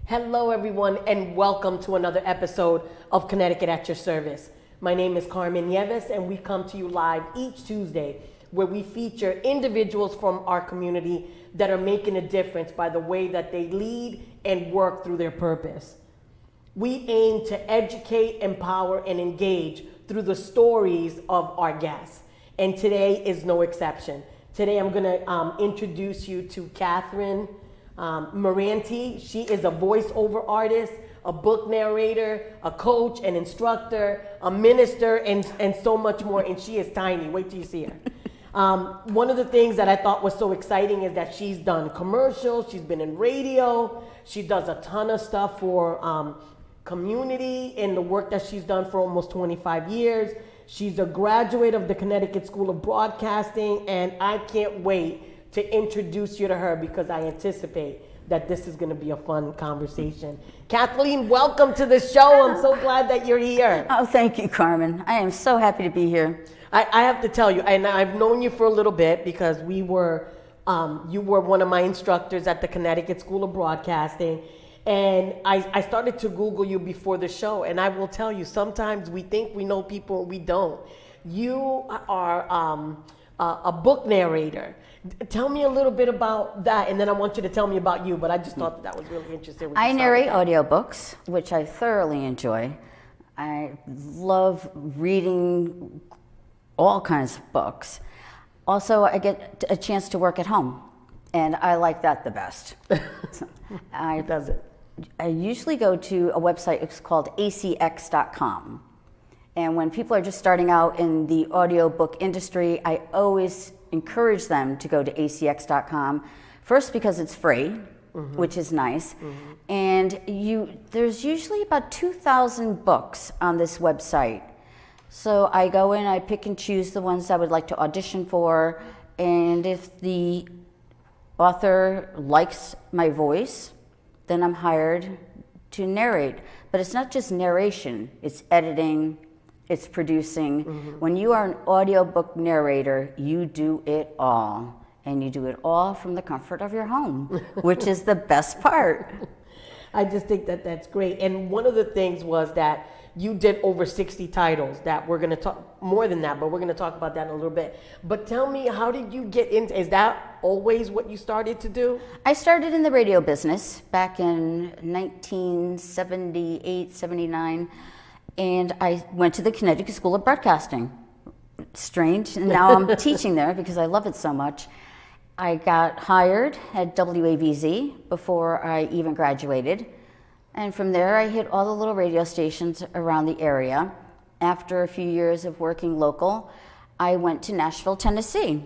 Hello, everyone, and welcome to another episode of Connecticut at your service. My name is Carmen Nieves, and we come to you live each Tuesday where we feature individuals from our community that are making a difference by the way that they lead and work through their purpose. We aim to educate, empower, and engage through the stories of our guests, and today is no exception. Today I'm going to introduce you to Kathleen Miranti. She is a voiceover artist, a book narrator, a coach, an instructor, a minister, and so much more. And she is tiny. Wait till you see her. One of the things that I thought was so exciting is that she's done commercials. She's been in radio. She does a ton of stuff for community in the work that she's done for almost 25 years. She's a graduate of the Connecticut School of Broadcasting, and I can't wait to introduce you to her because I anticipate that this is going to be a fun conversation. Kathleen, welcome to the show. I'm so glad that you're here. Oh, thank you, Carmen. I am so happy to be here. I have to tell you, and I've known you for a little bit because you were one of my instructors at the Connecticut School of Broadcasting. And I started to Google you before the show, and I will tell you, sometimes we think we know people and we don't. You are a book narrator. Tell me a little bit about that, and then I want you to tell me about you, but I just thought that was really interesting. I narrate audiobooks, which I thoroughly enjoy. I love reading all kinds of books. Also, I get a chance to work at home, and I like that the best. Does it? I usually go to a website, it's called acx.com. And when people are just starting out in the audiobook industry, I always encourage them to go to acx.com. First, because it's free, which is nice. And there's usually about 2,000 books on this website. So I go in, I pick and choose the ones I would like to audition for. And if the author likes my voice, then I'm hired to narrate. But it's not just narration, it's editing, it's producing. When you are an audiobook narrator, you do it all. And you do it all from the comfort of your home, which is the best part. I just think that that's great. And one of the things was that you did over 60 titles that we're going to talk, more than that, but we're going to talk about that in a little bit. But tell me, how did you get into, is that always what you started to do? I started in the radio business back in 1978, 79. And I went to the Connecticut School of Broadcasting. Strange, and now I'm teaching there because I love it so much. I got hired at WAVZ before I even graduated. And from there, I hit all the little radio stations around the area. After a few years of working local, I went to Nashville, Tennessee.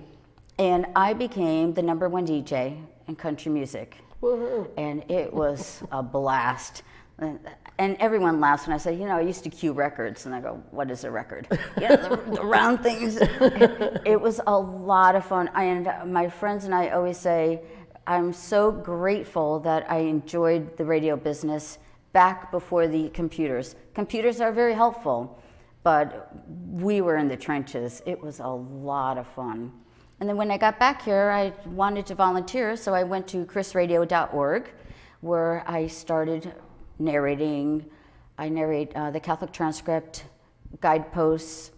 And I became the #1 DJ in country music. Woohoo. And it was a blast. And everyone laughs when I say, I used to cue records. And I go, what is a record? The round things. It was a lot of fun. And my friends and I always say, I'm so grateful that I enjoyed the radio business back before the computers. Computers are very helpful, but we were in the trenches. It was a lot of fun. And then when I got back here, I wanted to volunteer, so I went to chrisradio.org, where I started narrating. I narrate the Catholic Transcript, guideposts.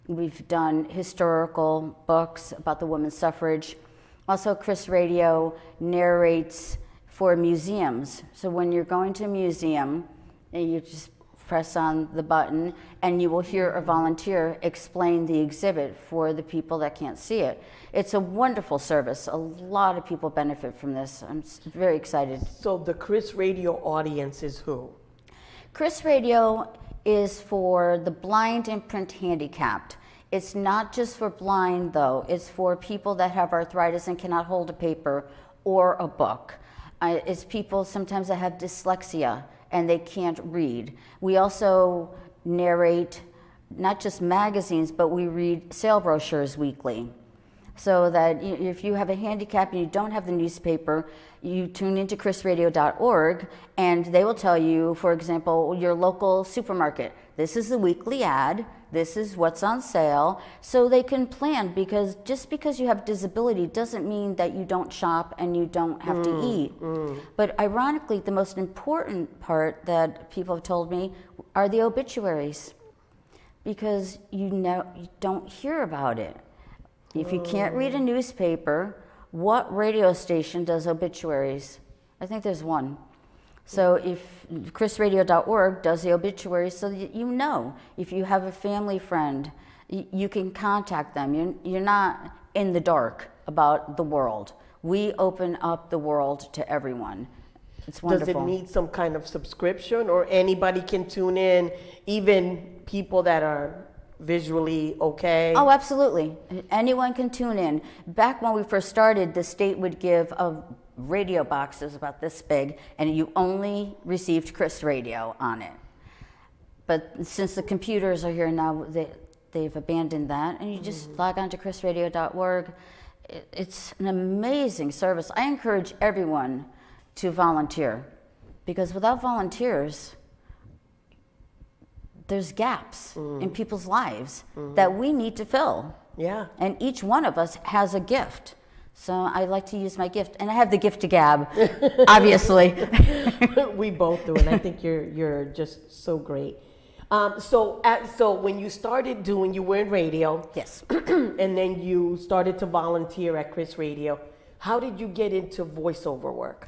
We've done historical books about the women's suffrage. Also, Chris Radio narrates for museums. So when you're going to a museum, and you just press on the button, and you will hear a volunteer explain the exhibit for the people that can't see it. It's a wonderful service. A lot of people benefit from this. I'm very excited. So the Chris Radio audience is who? Chris Radio is for the blind and print handicapped. It's not just for blind, though. It's for people that have arthritis and cannot hold a paper or a book. It's people sometimes that have dyslexia and they can't read. We also narrate not just magazines, but we read sale brochures weekly. So that if you have a handicap and you don't have the newspaper, you tune into chrisradio.org and they will tell you, for example, your local supermarket this is the weekly ad, this is what's on sale, so they can plan, because just because you have disability doesn't mean that you don't shop and you don't have to eat. But ironically, the most important part that people have told me are the obituaries, because you don't hear about it. If you can't read a newspaper, what radio station does obituaries? I think there's one. So if chrisradio.org does the obituaries, so that you know, if you have a family friend, you can contact them. You're not in the dark about the world. We open up the world to everyone. It's wonderful. Does it need some kind of subscription, or anybody can tune in, even people that are visually okay? Oh, absolutely. Anyone can tune in. Back when we first started, the state would give a radio box that was about this big, and you only received Chris Radio on it. But since the computers are here now, they've abandoned that, and you just log on to chrisradio.org. It's an amazing service. I encourage everyone to volunteer, because without volunteers, there's gaps in people's lives that we need to fill. Yeah. And each one of us has a gift. So I like to use my gift, and I have the gift to gab, obviously. We both do, and I think you're just so great. So when you started doing, you were in radio. Yes. And then you started to volunteer at Chris Radio. How did you get into voiceover work?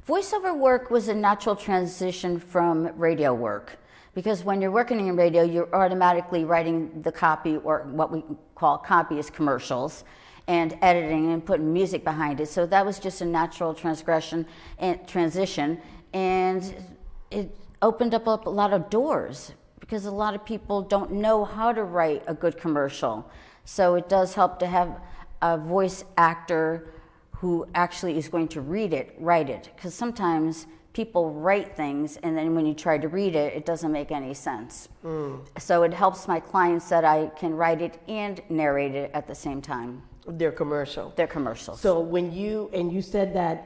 Voiceover work was a natural transition from radio work, because when you're working in radio, you're automatically writing the copy, or what we call copyist commercials, and editing and putting music behind it. So that was just a natural transition, and it opened up a lot of doors, because a lot of people don't know how to write a good commercial. So it does help to have a voice actor who actually is going to write it, because sometimes people write things and then when you try to read it, it doesn't make any sense. So it helps my clients that I can write it and narrate it at the same time. Their commercial. Their commercials. So when you said that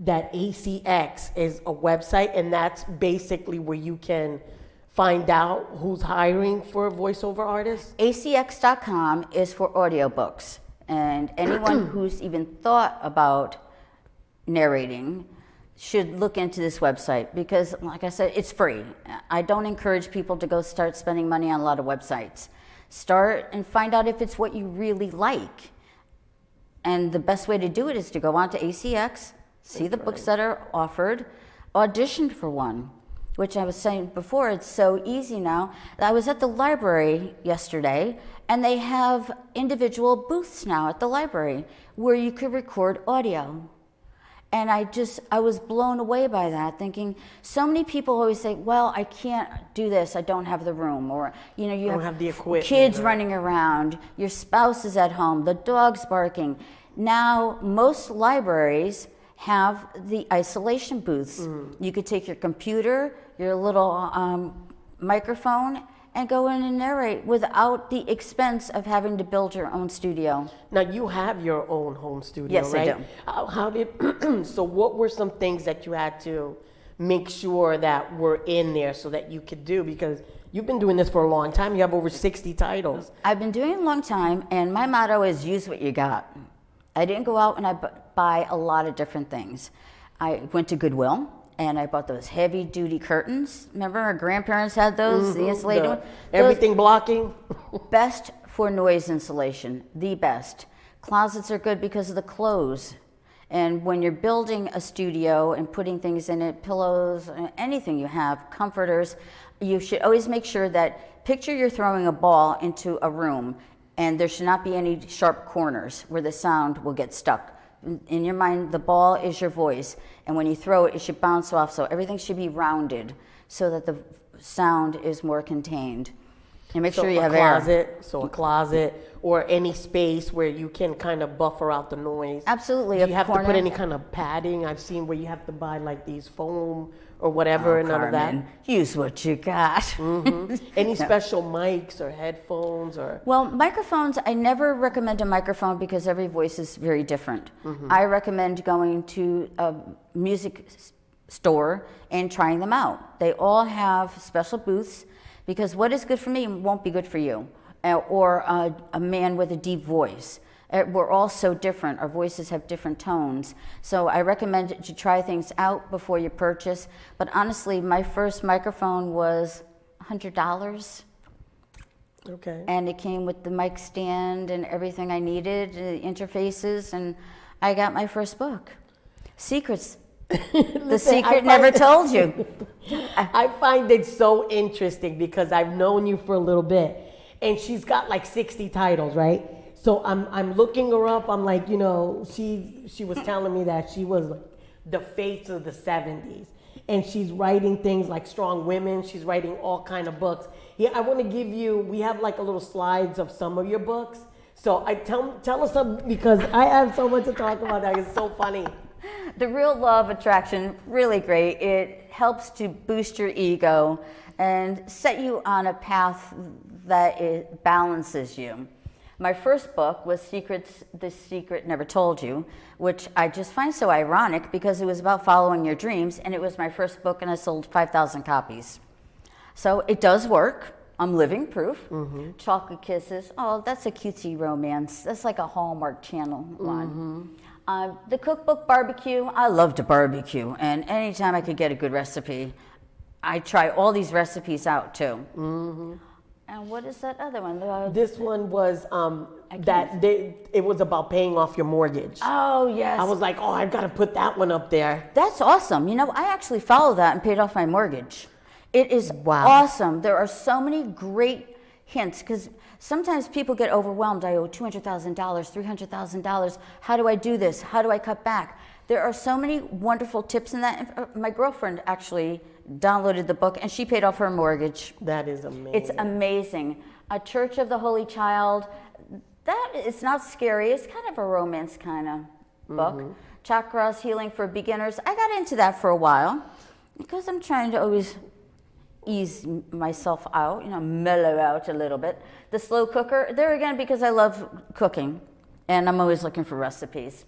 that ACX is a website, and that's basically where you can find out who's hiring for voiceover artists? ACX.com is for audiobooks, and anyone who's even thought about narrating should look into this website, because like I said, it's free. I don't encourage people to go start spending money on a lot of websites. Start and find out if it's what you really like. And the best way to do it is to go on to ACX, see the books that are offered, audition for one, which I was saying before, it's so easy now. I was at the library yesterday, and they have individual booths now at the library where you could record audio. And I was blown away by that, thinking, so many people always say, well, I can't do this, I don't have the room, or you don't have the equipment, kids running around, your spouse is at home, the dog's barking. Now, most libraries have the isolation booths. You could take your computer, your little microphone, and go in and narrate without the expense of having to build your own studio. Now you have your own home studio, yes, right? I do. How did, so what were some things that you had to make sure that were in there so that you could do? Because you've been doing this for a long time. You have over 60 titles. I've been doing it a long time, and my motto is use what you got. I didn't go out and I buy a lot of different things. I went to Goodwill, and I bought those heavy-duty curtains. Remember our grandparents had those, the insulated ones? Everything blocking? Best for noise insulation, the best. Closets are good because of the clothes. And when you're building a studio and putting things in it, pillows, anything you have, comforters, you should always make sure that, picture you're throwing a ball into a room, and there should not be any sharp corners where the sound will get stuck. In your mind, the ball is your voice, and when you throw it, it should bounce off, so everything should be rounded so that the sound is more contained. And make sure you have air. So a closet, or any space where you can kind of buffer out the noise. Absolutely. Do you have to put any kind of padding? I've seen where you have to buy like these foam or whatever, and none of that. Use what you got. Any special mics or headphones or? Well, microphones, I never recommend a microphone because every voice is very different. I recommend going to a music store and trying them out. They all have special booths. because what is good for me won't be good for you, or a man with a deep voice. We're all so different. Our voices have different tones. So I recommend that you try things out before you purchase. But honestly, my first microphone was $100. Okay. And it came with the mic stand and everything I needed, the interfaces, and I got my first book, Secrets. The Secret Never Told You. I find it so interesting because I've known you for a little bit, and she's got like 60 titles, right? So I'm looking her up. I'm like, you know, she was telling me that she was like the face of the 70s, and she's writing things like Strong Women. She's writing all kind of books. Yeah, I want to give you. We have like a little slides of some of your books. So I tell us something, because I have so much to talk about. That is so funny. The Real Law of Attraction, really great. It helps to boost your ego and set you on a path that it balances you. My first book was Secrets, The Secret Never Told You, which I just find so ironic because it was about following your dreams, and it was my first book, and I sold 5,000 copies. So it does work. I'm living proof. Mm-hmm. Chocolate Kisses, oh, that's a cutesy romance. That's like a Hallmark Channel one. Mm-hmm. The cookbook Barbecue, I love to barbecue, and anytime I could get a good recipe, I try all these recipes out too. Mm-hmm. And what is that other one? This one was it was about paying off your mortgage. Oh, yes. I was like, oh, I've got to put that one up there. That's awesome. You know, I actually followed that and paid off my mortgage. It is awesome. There are so many great hints, because sometimes people get overwhelmed. I owe $200,000, $300,000. How do I do this? How do I cut back? There are so many wonderful tips in that. My girlfriend actually downloaded the book, and she paid off her mortgage. That is amazing. It's amazing. A Church of the Holy Child, that is not scary. It's kind of a romance kind of book. Mm-hmm. Chakras Healing for Beginners. I got into that for a while because I'm trying to always ease myself out, you know, mellow out a little bit. The Slow Cooker, there again, because I love cooking, and I'm always looking for recipes.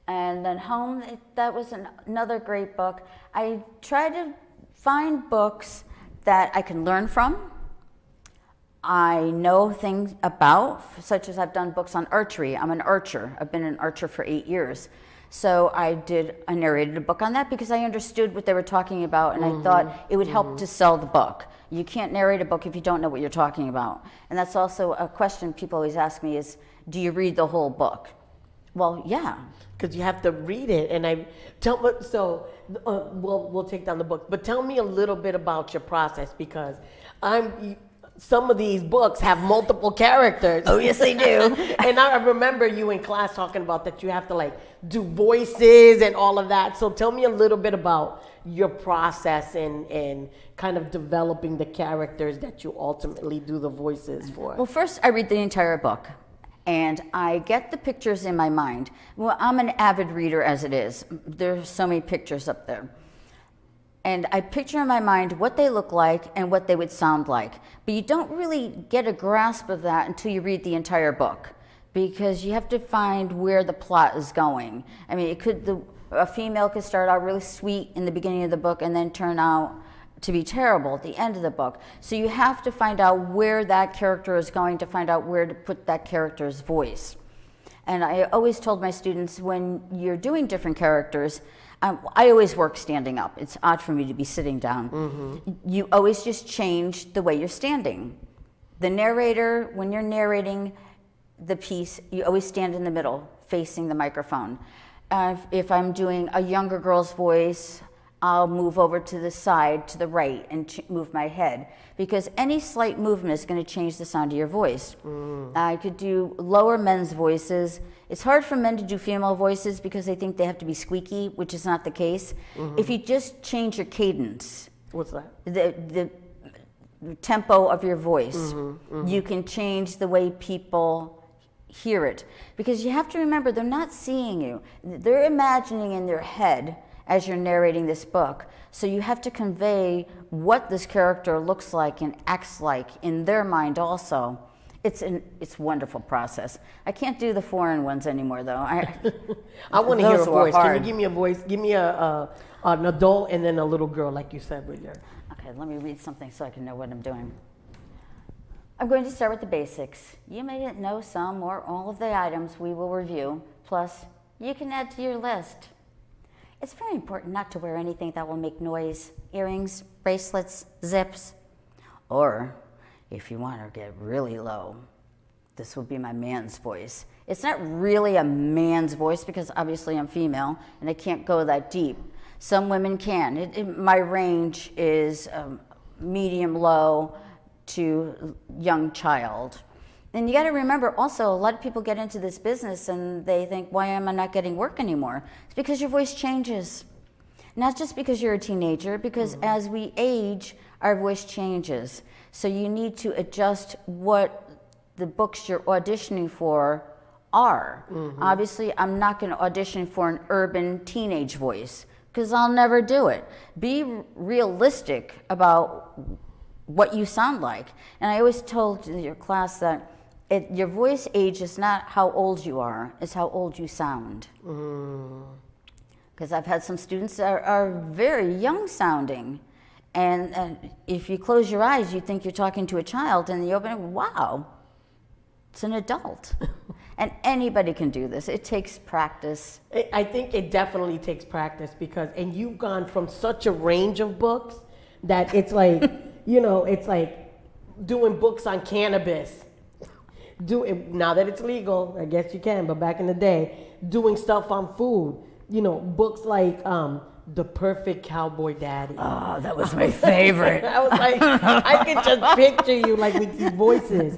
And then Home, that was another great book. I try to find books that I can learn from, I know things about, such as I've done books on archery. I'm an archer. I've been an archer for 8 years. So I narrated a book on that because I understood what they were talking about, and I thought it would help to sell the book. You can't narrate a book if you don't know what you're talking about. And that's also a question people always ask me is, do you read the whole book? Well, yeah. Because you have to read it, and we'll take down the book. But tell me a little bit about your process, because some of these books have multiple characters. Oh, yes, they do. And I remember you in class talking about that you have to like do voices and all of that. So tell me a little bit about your process and kind of developing the characters that you ultimately do the voices for. Well, first I read the entire book, and I get the pictures in my mind. Well, I'm an avid reader as it is. There's so many pictures up there. And I picture in my mind what they look like and what they would sound like. But you don't really get a grasp of that until you read the entire book, because you have to find where the plot is going. I mean, a female could start out really sweet in the beginning of the book and then turn out to be terrible at the end of the book. So you have to find out where that character is going to find out where to put that character's voice. And I always told my students, when you're doing different characters, I always work standing up. It's odd for me to be sitting down. Mm-hmm. You always just change the way you're standing. The narrator, when you're narrating the piece, you always stand in the middle, facing the microphone. If I'm doing a younger girl's voice, I'll move over to the side, to the right, and move my head, because any slight movement is going to change the sound of your voice. I could do lower men's voices. It's hard for men to do female voices because they think they have to be squeaky, which is not the case. Mm-hmm. If you just change your cadence. What's that? The tempo of your voice. You can change the way people hear it. Because you have to remember, they're not seeing you. They're imagining in their head as you're narrating this book. So you have to convey what this character looks like and acts like in their mind also. It's a wonderful process. I can't do the foreign ones anymore, though. I want to hear a voice. Can you give me a voice? Give me an adult and then a little girl, like you said with your. Okay. Okay, let me read something so I can know what I'm doing. I'm going to start with the basics. You may know some or all of the items we will review, plus you can add to your list. It's very important not to wear anything that will make noise, earrings, bracelets, zips, or if you want to get really low, this will be my man's voice. It's not really a man's voice because obviously I'm female and I can't go that deep. Some women can. My range is medium low to young child. And you got to remember also, a lot of people get into this business and they think, why am I not getting work anymore? It's because your voice changes. Not just because you're a teenager, because as we age, our voice changes. So you need to adjust what the books you're auditioning for are. Obviously, I'm not going to audition for an urban teenage voice because I'll never do it. Be realistic about what you sound like. And I always told your class that your voice age is not how old you are, it's how old you sound. Because I've had some students that are very young sounding. And if you close your eyes, you think you're talking to a child, and you open it, wow, it's an adult. And anybody can do this. It takes practice. I think it definitely takes practice and you've gone from such a range of books that it's like, it's like doing books on cannabis. Now that it's legal, I guess you can, but back in the day, doing stuff on food, books like The Perfect Cowboy Daddy. Oh, that was my favorite. I was like, I could just picture you like with these voices.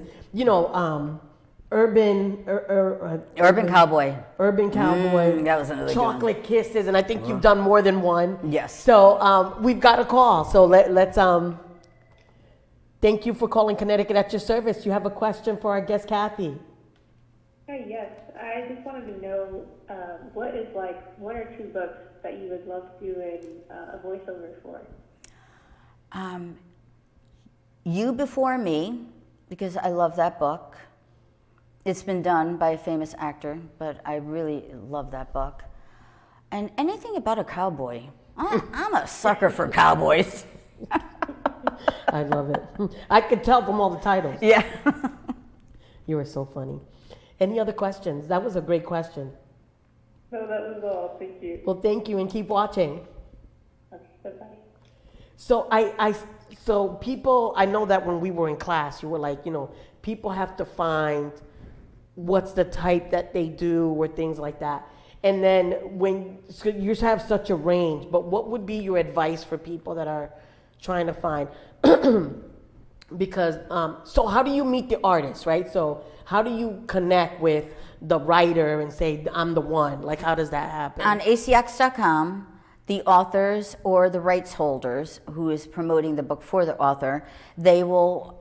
Urban Cowboy. Urban Cowboy. That was another Chocolate good one. Kisses, and I think you've done more than one. Yes. So we've got a call. So let's thank you for calling Connecticut at your service. You have a question for our guest, Kathy. Hi, yes. I just wanted to know what is like one or two books that you would love to do a voiceover for? You Before Me, because I love that book. It's been done by a famous actor, but I really love that book. And anything about a cowboy. I'm a sucker for cowboys. I love it. I could tell from all the titles. Yeah. You were so funny. Any other questions? That was a great question. No, that was all. Thank you. Well, thank you, and keep watching. Okay, bye-bye. So so people, I know that when we were in class, you were like, people have to find what's the type that they do or things like that. And then so you have such a range, but what would be your advice for people that are trying to find? Because, so how do you meet the artist, right? So how do you connect with the writer and say, I'm the one? Like, how does that happen? On acx.com, the authors or the rights holders who is promoting the book for the author, they will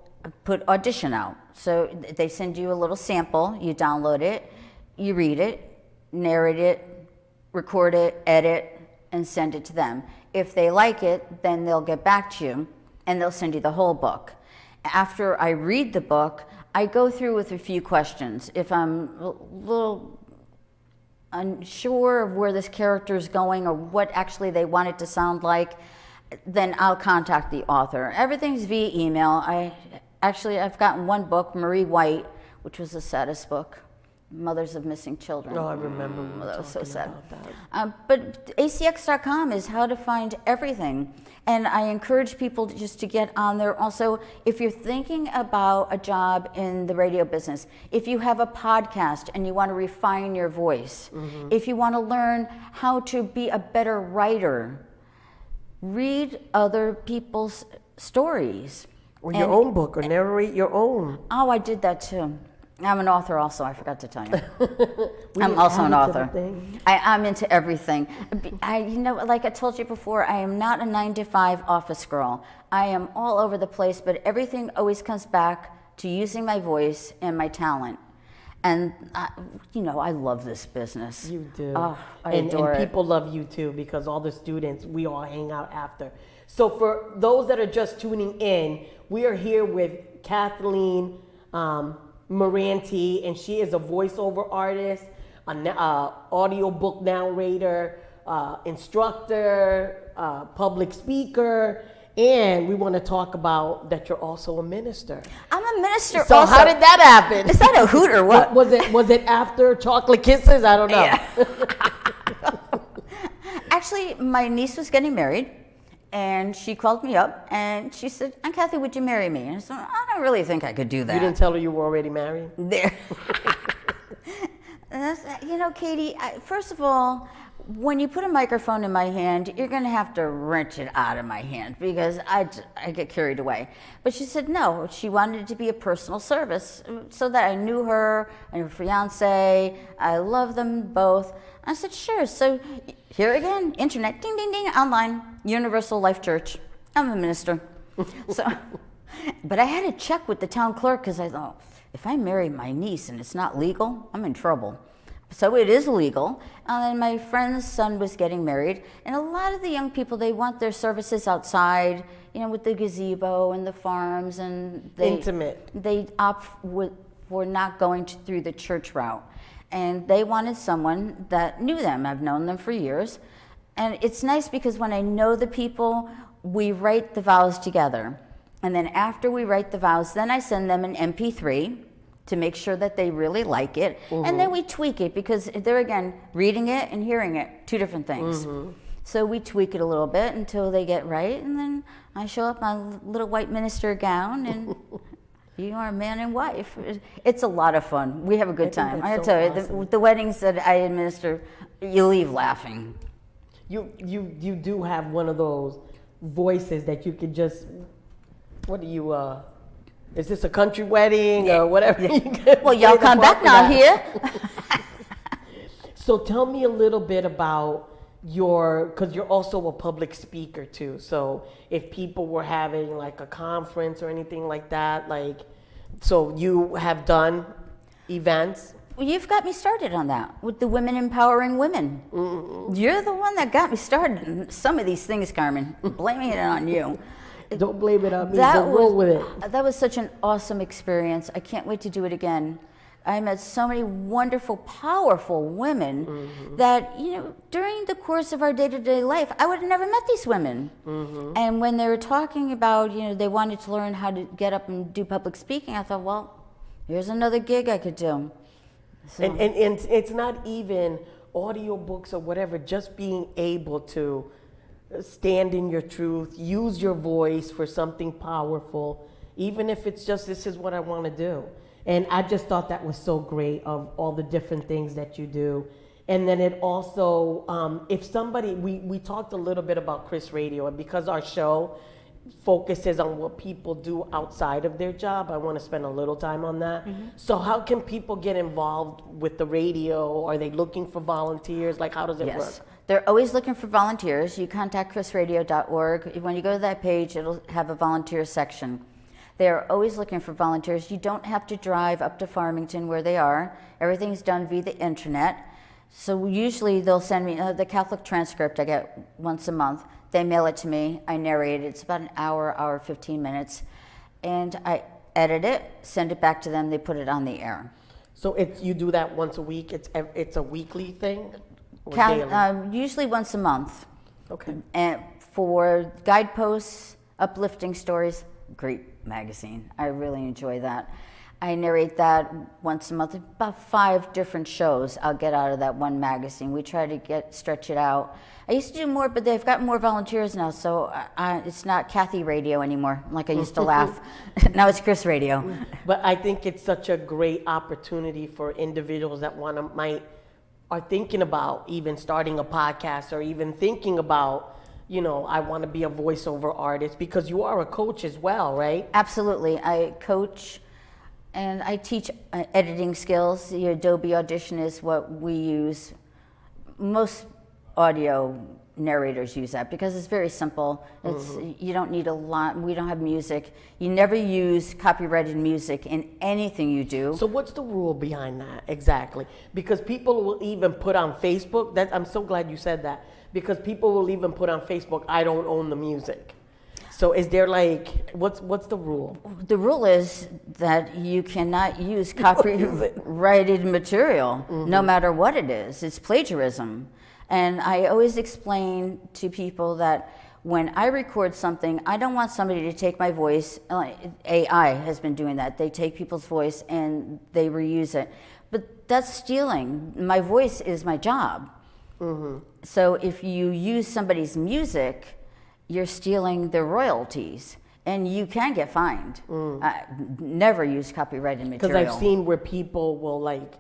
put audition out. So they send you a little sample, you download it, you read it, narrate it, record it, edit, and send it to them. If they like it, then they'll get back to you and they'll send you the whole book. After I read the book, I go through with a few questions. If I'm a little unsure of where this character is going or what actually they want it to sound like, then I'll contact the author. Everything's via email. I've gotten one book, Marie White, which was the saddest book, Mothers of Missing Children. Oh, I remember. That was so sad. That. But acx.com is how to find everything. And I encourage people just to get on there. Also, if you're thinking about a job in the radio business, if you have a podcast and you want to refine your voice, if you want to learn how to be a better writer, read other people's stories. Or your own book, or narrate your own. Oh, I did that too. I'm an author also, I forgot to tell you. I'm also an author. I'm into everything. Like I told you before, I am not a 9-to-5 office girl. I am all over the place, but everything always comes back to using my voice and my talent. And, I love this business. You do. Oh, I adore and it. people love you too, because all the students, we all hang out after. So for those that are just tuning in, we are here with Kathleen Miranti, and she is a voiceover artist, an audiobook narrator, instructor, public speaker, And we want to talk about that you're also a minister. I'm a minister So also. how did that happen? Is that a hoot or what? Was it after chocolate kisses? I don't know. Yeah. Actually, my niece was getting married, and she called me up, and she said, "Aunt Kathy, would you marry me?" And I said, "I don't really think I could do that." You didn't tell her you were already married? There. Katie, first of all, when you put a microphone in my hand, you're going to have to wrench it out of my hand because I get carried away. But she said no. She wanted it to be a personal service so that I knew her and her fiance. I love them both. I said, sure. So here again, internet, ding, ding, ding, online, Universal Life Church. I'm a minister. But I had to check with the town clerk because I thought, if I marry my niece and it's not legal, I'm in trouble. So it is legal. And my friend's son was getting married, and a lot of the young people, they want their services outside, with the gazebo and the farms, and Intimate. They opt for not going through the church route. And they wanted someone that knew them. I've known them for years. And it's nice because when I know the people, we write the vows together. And then after we write the vows, then I send them an MP3 to make sure that they really like it. Mm-hmm. And then we tweak it because they're, again, reading it and hearing it, two different things. Mm-hmm. So we tweak it a little bit until they get right. And then I show up in my little white minister gown and you are man and wife. It's a lot of fun. We have a good time. I tell you, awesome. the weddings that I administer, you leave laughing. You do have one of those voices that you could just, what do you, is this a country wedding or whatever? Yeah. Well, y'all come back now here. So tell me a little bit about because you're also a public speaker too. So if people were having like a conference or anything like that, so you have done events? Well, you've got me started on that with the Women Empowering Women. Mm-hmm. You're the one that got me started in some of these things, Carmen. Blaming it on you. Don't blame it on me. Roll with it. That was such an awesome experience. I can't wait to do it again. I met so many wonderful, powerful women mm-hmm. that, during the course of our day-to-day life, I would have never met these women. Mm-hmm. And when they were talking about, they wanted to learn how to get up and do public speaking, I thought, well, here's another gig I could do. So. And it's not even audiobooks or whatever, just being able to stand in your truth, use your voice for something powerful, even if it's just, this is what I want to do. And I just thought that was so great of all the different things that you do. And then it also, if somebody, we talked a little bit about Chris Radio, and because our show focuses on what people do outside of their job, I want to spend a little time on that. Mm-hmm. So how can people get involved with the radio? Are they looking for volunteers? How does it work? They're always looking for volunteers. You contact chrisradio.org. When you go to that page, it'll have a volunteer section. They're always looking for volunteers. You don't have to drive up to Farmington where they are. Everything's done via the internet. So usually they'll send me the Catholic transcript I get once a month. They mail it to me. I narrate it. It's about an hour, 15 minutes. And I edit it, send it back to them. They put it on the air. So you do that once a week? It's a weekly thing? Usually once a month. Okay. And for guideposts, uplifting stories, great magazine. I really enjoy that. I narrate that once a month. About 5 different shows I'll get out of that one magazine. We try to stretch it out. I used to do more, but they've got more volunteers now, so it's not Kathy Radio anymore, like I used to laugh. Now it's Chris Radio. But I think it's such a great opportunity for individuals that are thinking about even starting a podcast or even thinking about, I want to be a voiceover artist, because you are a coach as well, right? Absolutely. I coach and I teach editing skills. The Adobe Audition is what we use. Most audio narrators use that because it's very simple. You don't need a lot. We don't have music. You never use copyrighted music in anything you do. So what's the rule behind that exactly? Because people will even put on Facebook, I'm so glad you said that, because people will even put on Facebook, I don't own the music. So is there what's the rule? The rule is that you cannot use copyrighted material, no matter what it is. It's plagiarism. And I always explain to people that when I record something, I don't want somebody to take my voice. AI has been doing that. They take people's voice and they reuse it. But that's stealing. My voice is my job. Mm-hmm. So if you use somebody's music, you're stealing their royalties. And you can get fined. Never use copyrighted material. Because I've seen where people will like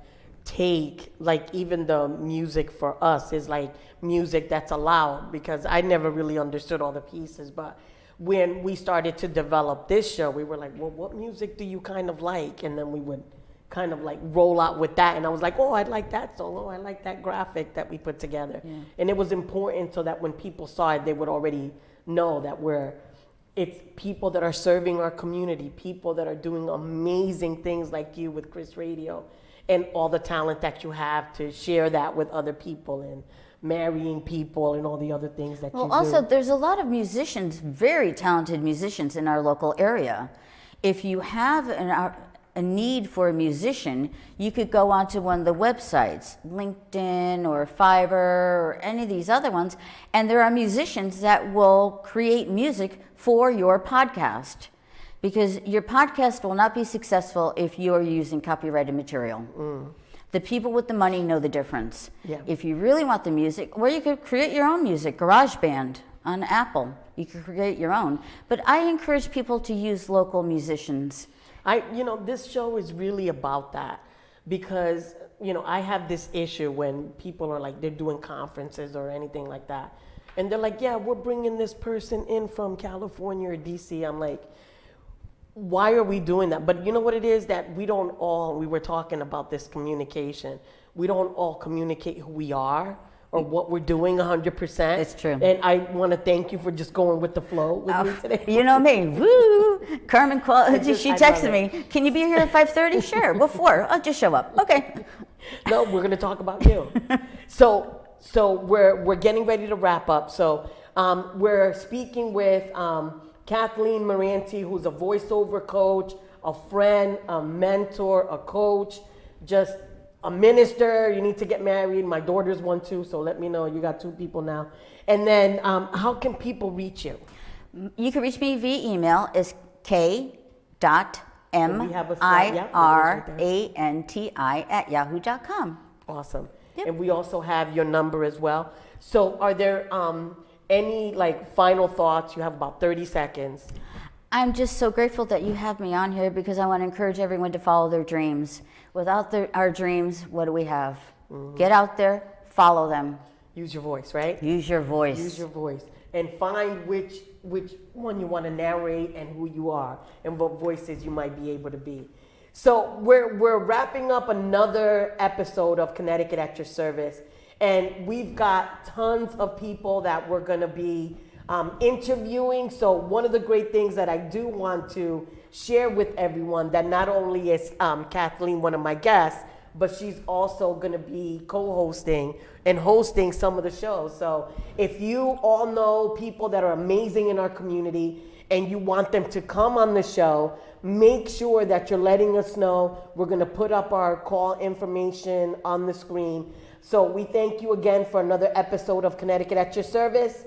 take, like even the music for us is like music that's allowed, because I never really understood all the pieces. But when we started to develop this show, we were like, well, what music do you kind of like? And then we would kind of like roll out with that. And I was like, oh, I like that song. Oh, I like that graphic that we put together. Yeah. And it was important so that when people saw it, they would already know that it's people that are serving our community, people that are doing amazing things like you with Chris Radio, and all the talent that you have to share that with other people, and marrying people and all the other things that you do. Well, also, there's a lot of musicians, very talented musicians in our local area. If you have a need for a musician, you could go onto one of the websites, LinkedIn or Fiverr or any of these other ones, and there are musicians that will create music for your podcast, because your podcast will not be successful if you are using copyrighted material. The people with the money know the difference. Yeah. If you really want the music, or you could create your own music, GarageBand on Apple, you could create your own. But I encourage people to use local musicians. This show is really about that, because, I have this issue when people are like, they're doing conferences or anything like that. And they're like, yeah, we're bringing this person in from California or DC. I'm like, why are we doing that? But you know what it is? That we were talking about this communication. We don't all communicate who we are or what we're doing 100%. It's true. And I want to thank you for just going with the flow with me today. You know me, woo! Carmen, she texted me, can you be here at 5:30? Sure, before, I'll just show up. Okay. No, we're going to talk about you. So we're getting ready to wrap up. So we're speaking with Kathleen Miranti, who's a voiceover coach, a friend, a mentor, a coach, just a minister. You need to get married. My daughter's one too, so let me know. You got 2 people now. And then how can people reach you? You can reach me via email. It's k.miranti@yahoo.com. Awesome. Yep. And we also have your number as well. So are there any final thoughts? You have about 30 seconds. I'm just so grateful that you have me on here, because I want to encourage everyone to follow their dreams. Without our dreams, what do we have? Mm-hmm. Get out there, follow them. Use your voice, right? Use your voice. Use your voice. And find which one you want to narrate and who you are and what voices you might be able to be. So we're wrapping up another episode of Connecticut at Your Service. And we've got tons of people that we're going to be interviewing. So one of the great things that I do want to share with everyone, that not only is Kathleen one of my guests, but she's also going to be co-hosting and hosting some of the shows. So if you all know people that are amazing in our community and you want them to come on the show, make sure that you're letting us know. We're going to put up our call information on the screen. So we thank you again for another episode of Connecticut at Your Service.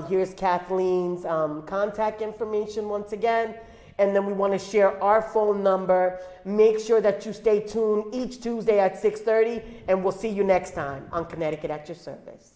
Here's Kathleen's contact information once again. And then we want to share our phone number. Make sure that you stay tuned each Tuesday at 6:30, and we'll see you next time on Connecticut at Your Service.